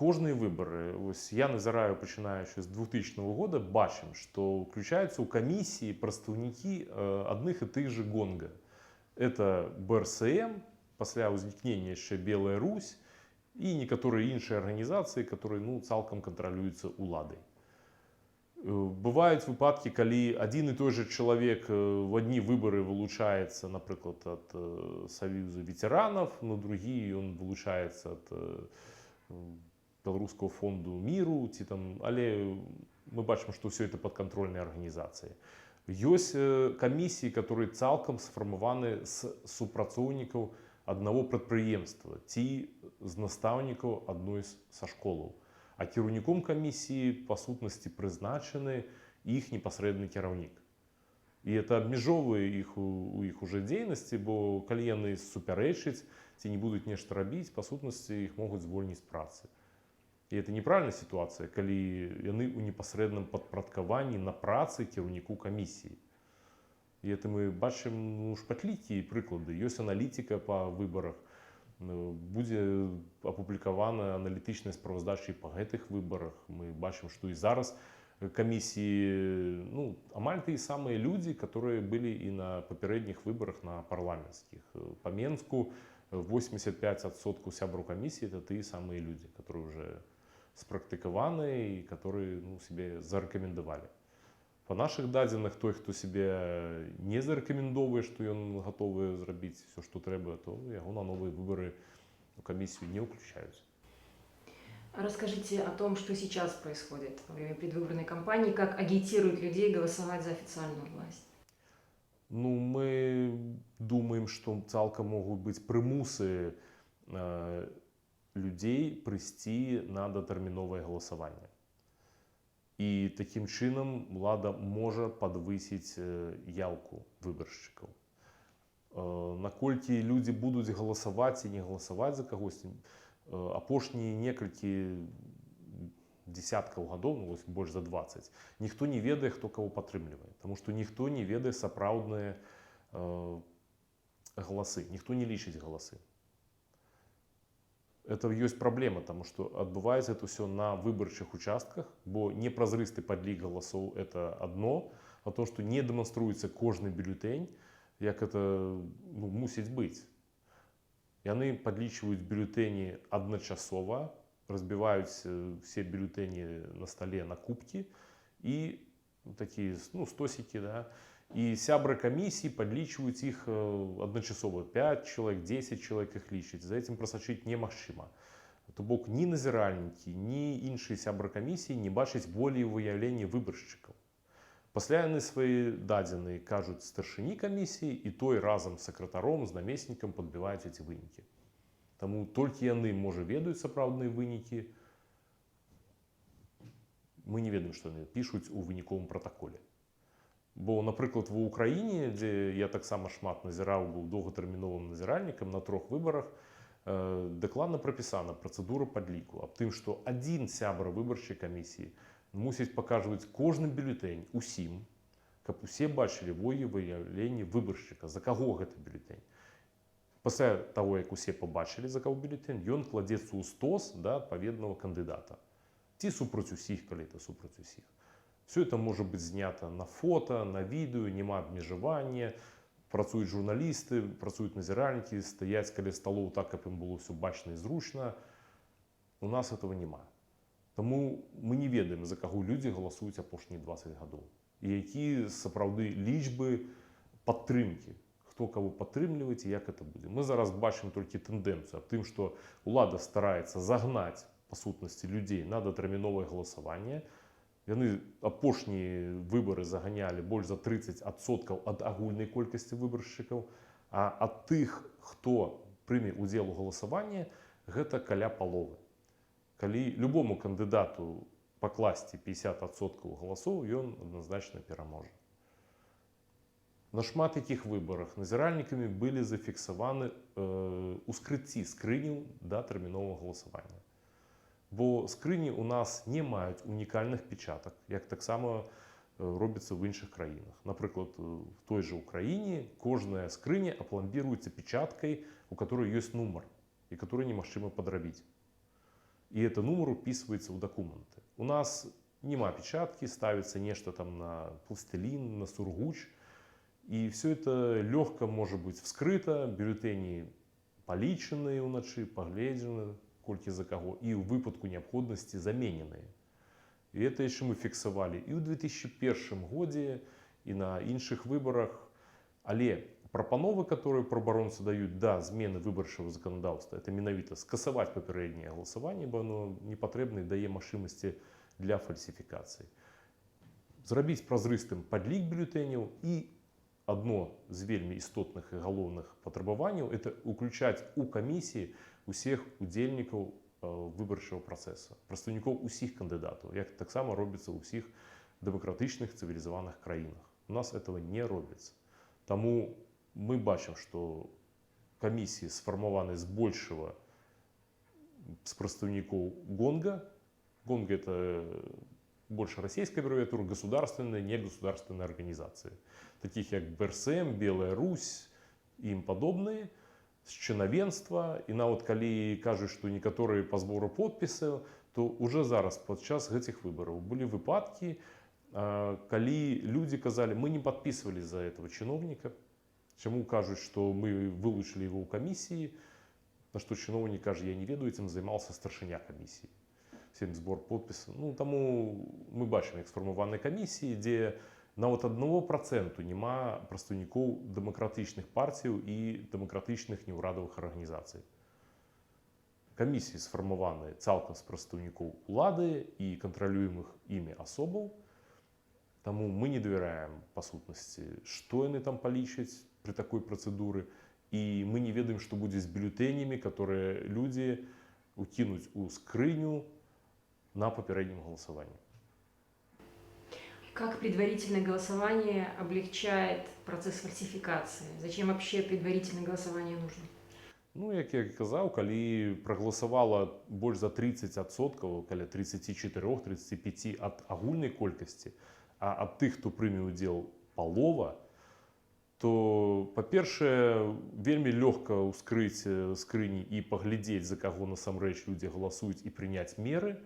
Кожні вибори, ось я назираю, починаючи з 2000 года, бачим, що включаються у комісії представники одних і тих же ГОНГа. Це БРСМ, після возникнення ще Біла Русь і некоторі інші організації, які цілком контролюються уладою. Бувають випадки, коли один і той же чоловік в одні вибори вилучається, наприклад, від Союзу ветеранів, на другі він вилучається від Белорусского фонду миру, але ми бачимо, що все це підконтрольні організації. Є комісії, які цілком сформовані з супрацовників одного підприємства, ті з наставників одної з школ. А керівником комісії, по сутності, призначений їх непосередній керівник. І це обмежовує їх у їх уже діяльності, бо коли вони суперечать, ті не будуть нічого робити, по сутності їх можуть звільнити з праці. І це неправильна ситуація, коли вони у непосередньому підпорядкуванні на праці керівнику комісії. І це ми бачимо шпатлікі приклади. Є аналітика по виборах, буде опублікована аналітична справоздача по цих виборах. Ми бачимо, що і зараз комісії, амаль ті самі люди, які були і на попередніх виборах на парламентських. По Менську 85% сябрів комісії – це ті самі люди, які вже спрактиковані і які себе зарекомендували. По наших даних, той, хто себе не зарекомендує, що він готовий зробити все, що треба, то його на нові вибори в комісію не включають. Расскажите о том, что сейчас происходит во время предвыборной кампании, как агитируют людей голосовать за официальную власть. Мы думаем, что цілком можуть бути примуси людей прийти на дотермінове голосування. І таким чином влада може підвищити явку виборщиків. Наколькі люди будуть голосувати і не голосувати за когось, апошние некалькі десяткаў гадоў, больш за 20, ніхто не ведае, хто кого падтрымлівае, таму што ніхто не ведае сапраўдныя галасы, ніхто не лічыць галасы. Это ёсць праблема, таму што адбываецца это ўсё на выбарчых участках, бо непразрысты падлік галасоў это адно, а то, што не дэманструецца кожны бюлетень, як это мусіць быць. Яны падлічваюць бюлетэні адначасова, разбіваюць все бюлетэні на столе на кубкі і такія стосікі, да? І сябры камісіі падлічваюць іх адначасова. 5 чалавек, 10 чалавек іх лічаць. За этим прасачыць немагчыма. То бок ні назіральнікі, ні іншыя сябры камісіі не бачаць волі і выяўлення выбаршчыкаў. Пасля яны свае дадзеныя кажуць старшыні камісіі, і той разам з сакратаром, з намеснікам падбіваюць эти вынікі. Таму толькі яны, можа, ведаюць сапраўдныя вынікі. Мы не ведаем, што яны пішуць у выніковым пратаколе. Бо, напрыклад, ва Ўкраіне, дзе я таксама шмат назіраў, быў доўгатэрміновым назіральнікам на 3 выбарах, дакладна прапісана працэдура падліку аб тым, што адзін сябра выбарчай камісіі мусіць паказваць кожны бюлетень усім, каб усе бачылі волевыяўленне выбаршчыка, за каго гэты бюлетень. Пасля таго, як усе пабачылі, за каго бюлетень, ён кладзецца ў стос да адпаведнага кандыдата. Ці супраць усіх, калі это супраць усіх. Все это может быть знято на фото, на відео, нема абмежавання, працуюць журналісты, працуюць назіральнікі, стаяць каля сталоў так, каб ім было все бачна і зручна. У нас этого нема. Таму мы не ведаем, за каго людзі галасуюць апошнія 20 гадоў. І які сапраўды лічбы падтрымкі, хто каго падтрымліваць і як это будзе. Мы зараз бачым толькі тэндэнцыю аб тым, што ўлада стараецца загнаць па сутнасці людзей на датэрміновае галасаванне. Яны апошнія выбары заганялі больш за 30% ад агульнай колькасці выбаршчыкаў, а ад тых, хто прыме ўдзел у галасаванні, гэта каля паловы. Калі любому кандыдату пакласці 50% галасоў, ён адназначна пераможа. На шмат якіх выбарах назіральнікамі былі зафіксаваны ускрыцці скрыняў да тэрміновага галасавання. Бо скрыні у нас не маюць унікальных печатак, як таксама робіцца в іншых краінах. Напрыклад, в той же Украіне кожная скрыня апламбіруецца печаткай, у которой ёсць нумар, і которую немагчыма падрабіць. і гэты нумар упісваецца ў дакументы. У нас няма печаткі, ставіцца нешта там на пластилин, на сургуч, і все это лёгка можа быць вскрыта, бюлетэні палічаныя ўначы, пагледжаны, колькі за каго, і ў выпадку неабходнасці замененыя. І это яшчэ мы фіксавалі і ў 2001 годзе, і на іншых выбарах. Але прапановы, которые прабаронцы даюць да змены выбарчага заканадаўства, это менавіта скасаваць папярэдняе галасаванне, бо оно не патрэбна і дае магчымасці для фальсіфікацыі. Зрабіць празрыстым падлік бюлетэняў, і адно з вельмі істотных і галоўных патрабаванняў — это ўключаць у камісіі усіх удзельнікаў выбарчага працэса, прадстаўнікоў усіх кандыдатаў, як таксама робіцца ў ўсіх дэмакратычных цывілізаваных краінах. У нас этого не робіцца. Таму мы бачым, што камісіі сфармаваны збольшага з прадстаўнікоў ГОНГа. ГОНГа — это больше российская аббревиатура, государственные, негосударственные организации, таких как БРСМ, Белая Русь и им подобные, з чынавенства. І нават калі кажуць, што некаторыя па збору подпісаў, то уже зараз падчас гэтых выбараў былі выпадкі, калі людзі казалі: мы не подписывали за этого чиновника. Чаму кажуць, што мы вылучылі его ў камісіі, на што чыноўнік кажа: я не ведаю, этим займался старшыня камісіі. Всем збор подпісаў. Ну, таму мы бачым, як сфармаваны камісіі, дзе нават 1% няма прадстаўнікоў дэмакратычных партыяў і дэмакратычных неўрадавых арганізацый. Камісіі сфармаваны цалкам з прадстаўнікоў улады і кантралюемых імі асобаў. Таму мы не давяраем, па сутнасці, што яны там палічаць пры такой працэдуры, і мы не ведаем, што будзе з бюлетэнямі, которые людзі укінуць у скрыню на папярэднім галасаванні. Как предварительное голосование облегчает процесс фальсификации? Зачем вообще предварительное голосование нужно? Ну, як я казаў, калі прагаласавала больш за 30%, каля 34-35% ад агульнай колькасці, а ад тых, хто прыме ўдзел, палова, то, па-першае, вельмі лёгка ўскрыць скрыні і паглядзець, за каго насамрэч людзі галасуюць, і прыняць меры.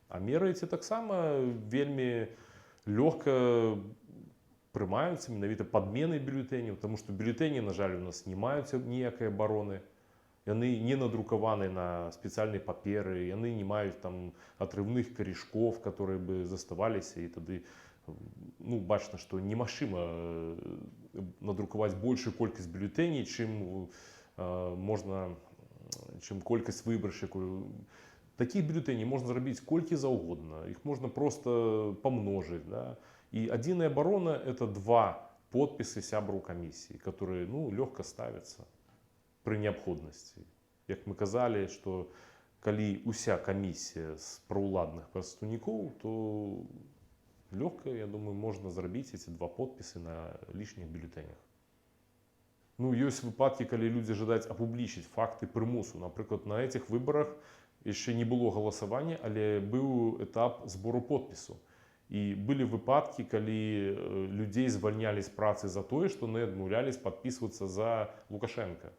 А меры эти таксама вельмі лёгка прымаюцца, менавіта падменай бюлетэняў, таму што бюлетэні, на жаль, у нас не маюць ніякай абароны. Яны не надрукаваны на спецыяльнай паперы, яны не маюць там атрывных карішкоў, которые бы заставаліся, і тады бачна, што немагчыма надрукаваць большую колькасць бюлетэней, чым колькасць выбаршчыкаў. Таких бюлетеней можно зрабіць колькі заўгодна, их можно просто помножить. Да? И адзіная абарона — это 2 подписы сябраў камісіі, которые лёгка ставятся при неабходнасці. Як мы казалі, што калі уся камісія з праўладных прадстаўнікоў, то лёгка, я думаю, можно зрабіць эти 2 подписы на лишніх бюлетенях. Ёсць выпадкі, калі людзі жадаюць апублічыць факты прымусу. Напрыклад, на этих выбарах яшчэ не было галасавання, але быў этап збору подпісу. І былі выпадкі, калі людзей звальнялі з працы за тое, што яны адмаўлялись падпісвацца за Лукашенка.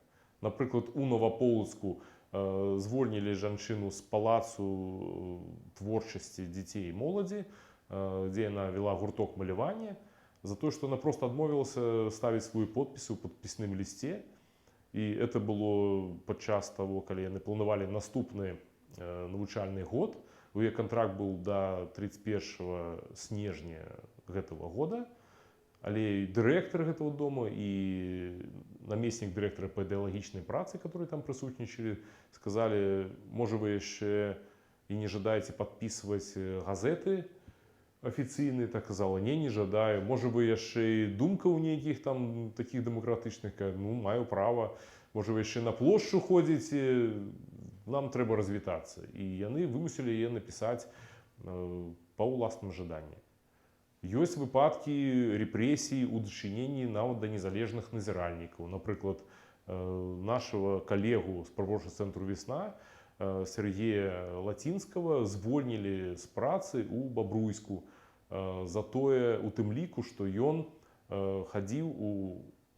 Напрыклад, у Новаполацку звольнілі жанчыну з палацу творчасці дзяцей і моладзі, дзе яна вела гурток малявання, за тое, што яна просто адмовілася ставіць свой подпіс у падпісным лісце. І это было падчас таго, калі яны планавалі наступны навучальны год. У яе кантракт быў да 31 снежня гэтага года. Але і дырэктар гэтага дома, і намеснік дырэктара па ідэалагічнай працы, которые там прысутнічалі, сказалі: можа, вы яшчэ і не жадаеце падпісваць газеты афіцыйныя? Так казала: не жадаю. Можа, вы яшчэ і думка ў нейкіх там такіх дэмакратычных? Маю права. Можа, вы яшчэ на плошчу ходзіце? Нам трэба развітацца. І яны вымусілі яе напісаць па ўласным жаданні. Ёсць выпадкі рэпрэсій у дачыненні нават да незалежных назіральнікаў. Напрыклад, нашего калегу з правочага цэнтру «Весна» Сергея Лацінскага звольнілі з працы ў Бабруйску за тое, у тым ліку, што ён хадзіў у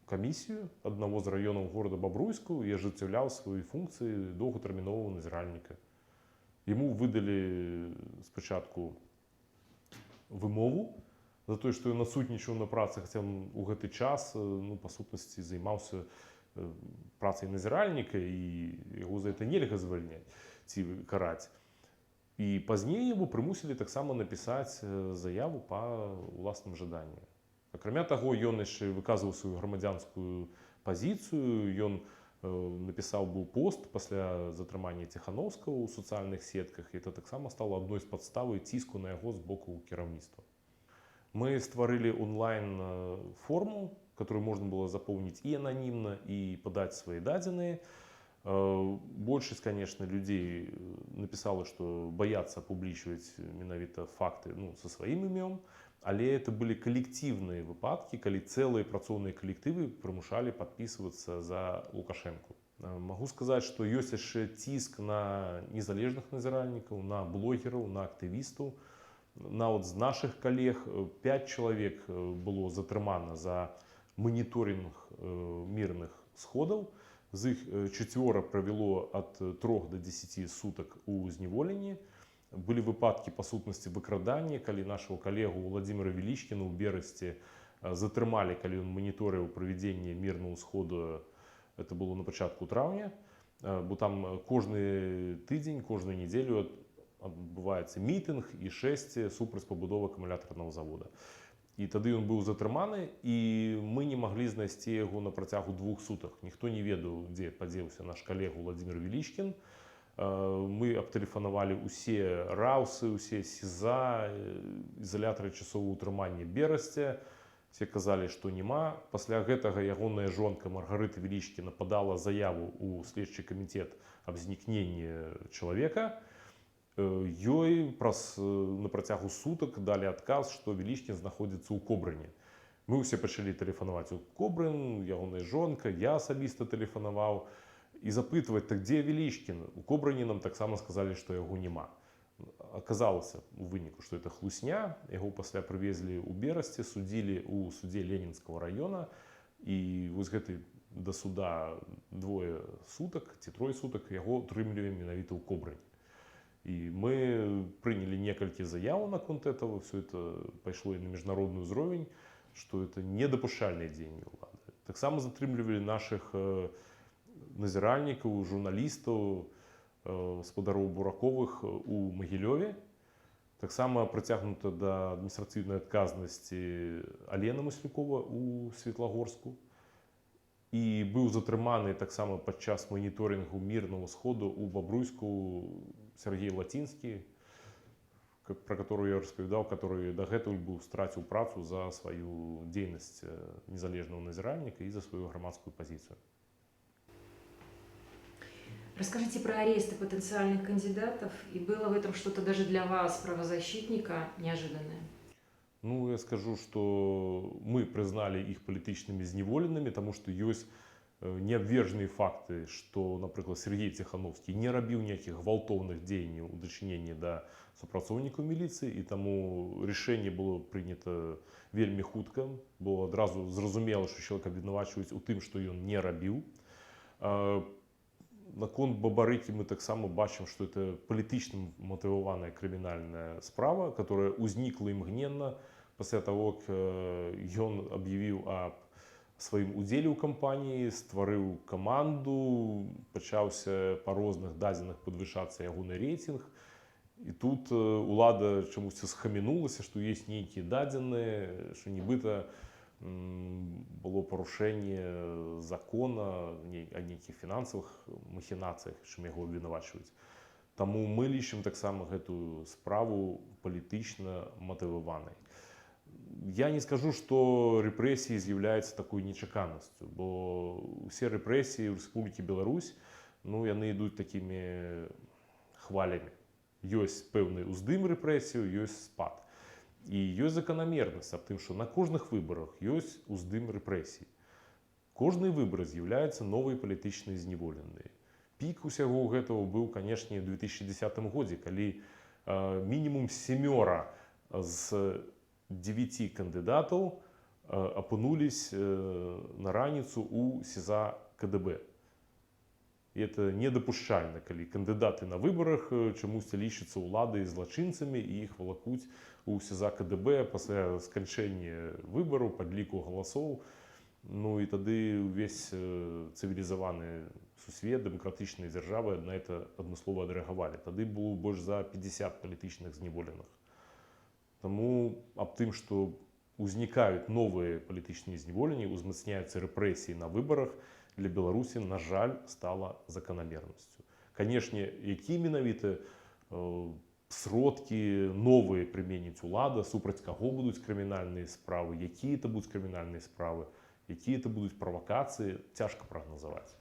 камісію аднаго з раёнаў горада Бабруйску і ажыццяўляў свае функцыі доўгатэрміновага назіральніка. Яму выдалі спачатку вымову за тое, што ён адсутнічаў на працы, хаця ён у гэты час, ну, па сутнасці, займаўся працай назіральніка, і яго за гэта нельга звальняць ці караць. І пазней яго прымусілі таксама напісаць заяву па ўласным жаданні. Акрамя таго, ён яшчэ выказваў сваю грамадзянскую пазіцыю, ён напісаў быў пост пасля затрымання Ціхановскага ў сацыяльных сетках, і это таксама стала адной з падставай ціску на яго з боку кіраўніцтва. Мы стварылі онлайн-форму, которую можно было заполнить и анонимно, и подать свои дадзеныя. Большасць, конечно, людей написала, что боятся публічваць менавіта факты, ну, со сваім імем, але это былі калектыўныя выпадкі, калі цэлыя працоўныя калектывы прымушалі падпісвацца за Лукашэнку. Магу сказаць, што ёсць яшчэ ціск на незалежных назіральнікаў, на блогераў, на актывістаў. Нават з нашых калег 5 чалавек было затрымана за моніторинг мірных сходаў. З іх 4 правяло ад 3 до 10 сутак у зняволенні. Былі выпадкі па сутнасці выкрадання, калі нашего калегу Владимира Велічкіна ў Берасці затрымалі, калі ён моніторыў правядзенне мірнага сходу. Это было на пачатку траўня, бо там кожны тыдзень, кожную нядзелю адбываецца мітынг і шэсце супраць пабудовы акумулятарнага завода. І тады ён быў затрыманы, і мы не маглі знайсці яго на працягу 2 сутак. Ніхто не ведаў, дзе падзеўся наш калега Владимир Велічкін. Мы абтэлефанавалі ўсе раўсы, ўсе СІЗА, ізалятары часовага ўтрымання Берасця. Все казалі, што няма. Пасля гэтага ягоная жонка Маргарыта Велічкіна падала заяву ў следчы камітэт аб знікненні чалавека. Ёй на працягу сутак далі адказ, што Велічкін знаходзіцца ў Кобрыне. Мы ўсе пачалі тэлефанаваць у Кобрын, ягоная жонка, я асабіста тэлефанаваў і запытваць, так дзе Велічкін? У Кобрыне нам таксама сказалі, што яго няма. Аказалася у выніку, што это хлусня. Яго пасля прывезлі ў Берасці, судзілі ў судзе Ленінскага района, і вось гэты да суда 2 сутак ці 3 сутак яго утрымлівалі менавіта ў Кобрыне. И мы приняли некалькі заяў наконт этого, все это пайшло и на международный уровень, что это недопушальные дзеянні ўлады. Таксама затрымлівалі наших назіральнікаў, журналістаў, гаспадароў Бураковых у Магілёве. Таксама прыцягнута да адміністрацыйнай адказнасці Алена Маслюкова у Светлагорску. І быў затрыманы таксама падчас моніторингу мірнага сходу у Бабруйску Сергей Латинский, про которую я распавядаў, который дагэтуль быў страціў працу за сваю дзейнасць незалежнага назіральніка и за свою грамадскую позицию. Расскажите про аресты потенциальных кандидатов. И было в этом что-то даже для вас, правозащитника, неожиданное? Ну, я скажу, что мы признали их палітычнымі зняволенымі, тому что ёсць неабвержныя факты, што, напрыклад, Сергей Ціхановскі не рабіў ніякіх гвалтоўных дзеянняў у дачыненні да супрацоўнікаў міліцыі, і таму рашэнне было прынята вельмі хутка. Было адразу зразумела, што чалавека абвінавачваюць у тым, што ён не рабіў. Наконт Бабарыкі мы таксама бачым, што это палітычна матываваная крымінальная справа, которая ўзнікла імгненна пасля таго, як ён аб'явіў аб сваім удзеле ў кампаніі, стварыў каманду, пачаўся па розных дадзеных падвышацца ягоны рэйтынг. І тут улада чамусьці схамянулася, што ёсць нейкія дадзеныя, што нібыта было парушэнне закона о нейкіх фінансавых махінацыях, чым яго абвінавачваюць. Таму мы лічым таксама гэтую справу палітычна матываванай. Я не скажу, что репрессии з'яўляюцца такой нечаканасцю, бо усе рэпрэсіі ў Рэспублікі Беларусь, ну, яны ідуць такімі хвалямі. Ёсць пэўны ўздым рэпрэсіяў, ёсць спад. І ёсць заканамернасць аб тым, што на кожных выбарах ёсць уздым рэпрэсій. Кожныя выбары з'яўляюцца новыя палітычныя зняволеныя. Пік усяго гэтага быў, канешне, ў 2010 годзе, калі мінімум 7 з 9 кандидатов опынулись на раніцу у СІЗА КДБ. І це недопушчальна, коли кандидати на виборах чомусь лічаться улади злочинцями і їх волокуть у СІЗА КДБ після скончання вибору, підліку голосів. Ну і тоді весь цивілізований сусвет, демократичні держави на це однослово відреагували. Тоді було більше за 50 політичних зневолених. Тому об тим, що узникають нові політичні зневолення, узмацняються репресії на виборах, для Білорусі, на жаль, стало закономірністю. Звісно, які менавіта сродки нові примінить улада, супроть кого будуть кримінальні справи, які це будуть кримінальні справи, які це будуть провокації, тяжко прогнозувати.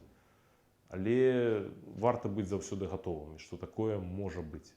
Але варто бути завжди готовими, що таке може бути.